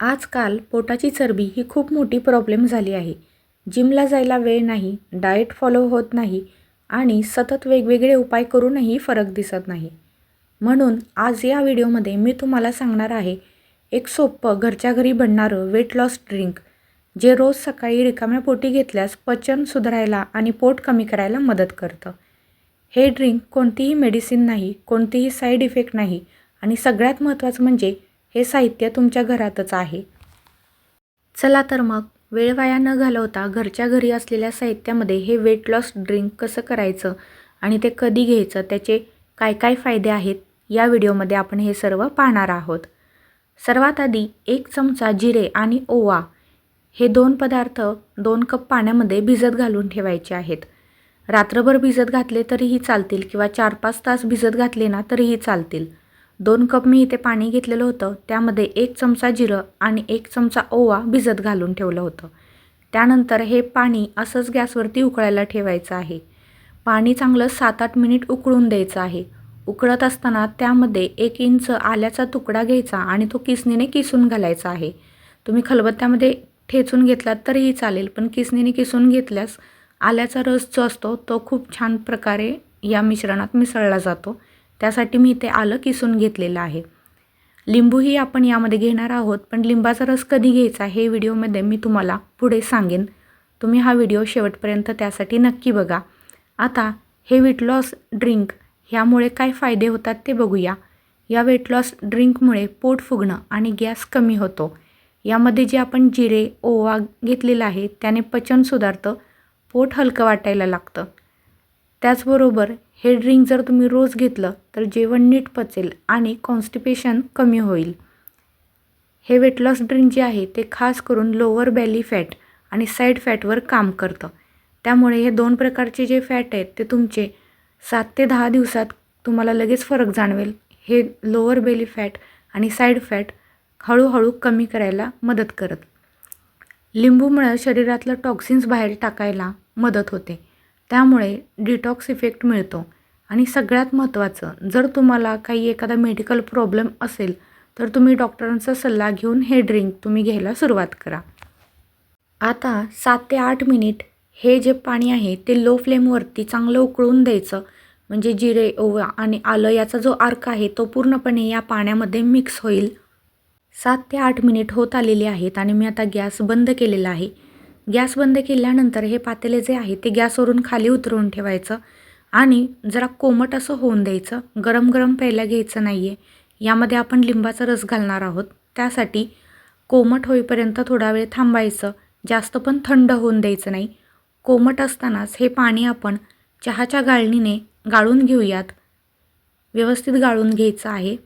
आजकाल पोटाची चरबी ही खूप मोठी प्रॉब्लेम झाली आहे. जिमला जायला वेळ नाही, डाएट फॉलो होत नाही आणि सतत वेगवेगळे उपाय करूनही फरक दिसत नाही. म्हणून आज या व्हिडिओमध्ये मी तुम्हाला सांगणार आहे एक सोपं घरच्या घरी बनणारं वेट लॉस ड्रिंक, जे रोज सकाळी रिकाम्या पोटी घेतल्यास पचन सुधारायला आणि पोट कमी करायला मदत करतं. हे ड्रिंक कोणतीही मेडिसिन नाही, कोणतीही साईड इफेक्ट नाही आणि सगळ्यात महत्त्वाचं म्हणजे हे साहित्य तुमच्या घरातच आहे. चला तर मग वेळ वाया न घालवता घरच्या घरी असलेल्या साहित्यामध्ये हे वेट लॉस ड्रिंक कसं करायचं आणि ते कधी घ्यायचं, त्याचे काय काय फायदे आहेत, या व्हिडिओमध्ये आपण हे सर्व पाहणार आहोत. सर्वात आधी 1 चमचा जिरे आणि ओवा हे 2 पदार्थ 2 कप पाण्यामध्ये भिजत घालून ठेवायचे आहेत. रात्रभर भिजत घातले तरीही चालतील किंवा 4-5 तास भिजत घातले ना तरीही चालतील. 2 कप मी इथे पाणी घेतलेलं होतं, त्यामध्ये 1 चमचा जिरं आणि 1 चमचा ओवा भिजत घालून ठेवलं होतं. त्यानंतर हे पाणी असंच गॅसवरती उकळायला ठेवायचं आहे. पाणी चांगलं 7-8 मिनिट उकळून द्यायचं आहे. उकळत असताना त्यामध्ये 1 इंच आल्याचा तुकडा घ्यायचा आणि तो किसणीने किसून घालायचा आहे. तुम्ही खलबत्त्यामध्ये ठेचून घेतलात तरीही चालेल, पण किसणीने किसून घेतल्यास आल्याचा रस जो असतो तो खूप छान प्रकारे या मिश्रणात मिसळला जातो. त्यासाठी मी इथे आलं किसून घेतलेलं आहे. लिंबूही आपण यामध्ये घेणार आहोत, पण लिंबाचा रस कधी घ्यायचा हे व्हिडिओमध्ये मी तुम्हाला पुढे सांगेन. तुम्ही हा व्हिडिओ शेवटपर्यंत त्यासाठी नक्की बघा. आता हे वेट लॉस ड्रिंक ह्यामुळे काय फायदे होतात ते बघूया. या वेट लॉस ड्रिंकमुळे पोट फुगणं आणि गॅस कमी होतो. यामध्ये जे आपण जिरे, ओवा घेतलेला आहे त्याने पचन सुधारतं, पोट हलकं वाटायला लागतं. त्याचबरोबर हे ड्रिंक जर तुम्ही रोज घेतलं तर जेवण नीट पचेल आणि कॉन्स्टिपेशन कमी होईल. हे वेट लॉस ड्रिंक जे आहे ते खास करून लोअर बेली फॅट आणि साईड फॅटवर काम करतं. त्यामुळे हे 2 प्रकारचे जे फॅट आहेत ते तुमचे 7 ते 10 दिवसात तुम्हाला लगेच फरक जाणवेल. हे लोअर बेली फॅट आणि साईड फॅट हळूहळू कमी करायला मदत करतं. लिंबूमुळे शरीरातलं टॉक्सिन्स बाहेर टाकायला मदत होते. त्यामुळे डिटॉक्स इफेक्ट मिळतो. आणि सगळ्यात महत्त्वाचं, जर तुम्हाला काही एखादा मेडिकल प्रॉब्लेम असेल तर तुम्ही डॉक्टरांचा सल्ला घेऊन हे ड्रिंक तुम्ही घ्यायला सुरुवात करा. आता 7 ते 8 मिनिट हे जे पाणी आहे ते लो फ्लेमवरती चांगलं उकळून द्यायचं. म्हणजे जिरे, ओवा आणि आलं याचा जो अर्क आहे तो पूर्णपणे या पाण्यामध्ये मिक्स होईल. 7 ते 8 मिनिट होत आलेले आहेत आणि मी आता गॅस बंद केलेला आहे. गॅस बंद केल्यानंतर हे पातेले जे आहे ते गॅसवरून खाली उतरवून ठेवायचं आणि जरा कोमट असं होऊन द्यायचं. गरम गरम प्यायला घ्यायचं नाही आहे. यामध्ये आपण लिंबाचा रस घालणार आहोत. त्यासाठी कोमट होईपर्यंत थोडा वेळ थांबायचं. जास्त पण थंड होऊन द्यायचं नाही. कोमट असतानाच हे पाणी आपण चहाच्या गाळणीने गाळून घेऊयात. व्यवस्थित गाळून घ्यायचं आहे.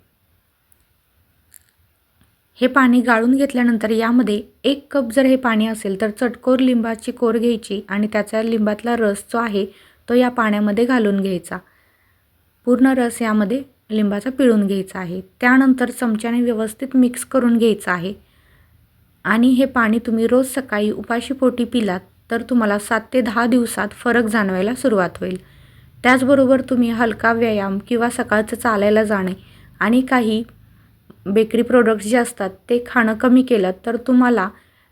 हे पाणी गाळून घेतल्यानंतर यामध्ये 1 कप जर हे पाणी असेल तर चटकोर लिंबाची कोर घ्यायची आणि त्याचा लिंबातला रस जो आहे तो या पाण्यामध्ये घालून घ्यायचा. पूर्ण रस यामध्ये लिंबाचा पिळून घ्यायचा आहे. त्यानंतर चमच्याने व्यवस्थित मिक्स करून घ्यायचं आहे. आणि हे पाणी तुम्ही रोज सकाळी उपाशीपोटी पिलात तर तुम्हाला 7 ते 10 दिवसात फरक जाणवायला सुरुवात होईल. त्याचबरोबर तुम्ही हलका व्यायाम किंवा सकाळचं चालायला जाणे आणि काही बेकरी प्रोडक्ट्स जे असतात ते खाणं कमी केलं तर तुम्हाला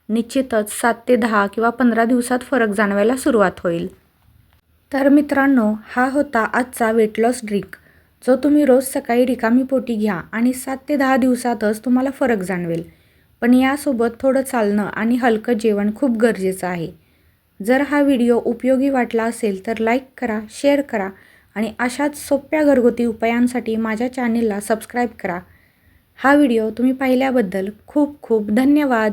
निश्चितच 7 ते 10 किंवा 15 दिवसात फरक जाणवायला सुरुवात होईल. तर मित्रांनो, हा होता आजचा वेट लॉस ड्रिंक, जो तुम्ही रोज सकाळी रिकामी पोटी घ्या आणि 7 ते 10 दिवसातच तुम्हाला फरक जाणवेल. पण यासोबत थोडं चालणं आणि हलकं जेवण खूप गरजेचं आहे. जर हा व्हिडिओ उपयोगी वाटला असेल तर लाईक करा, शेअर करा आणि अशाच सोप्या घरगुती उपायांसाठी माझ्या चॅनेलला सबस्क्राईब करा. हा व्हिडिओ तुम्ही पाहिल्याबद्दल खूप खूप धन्यवाद.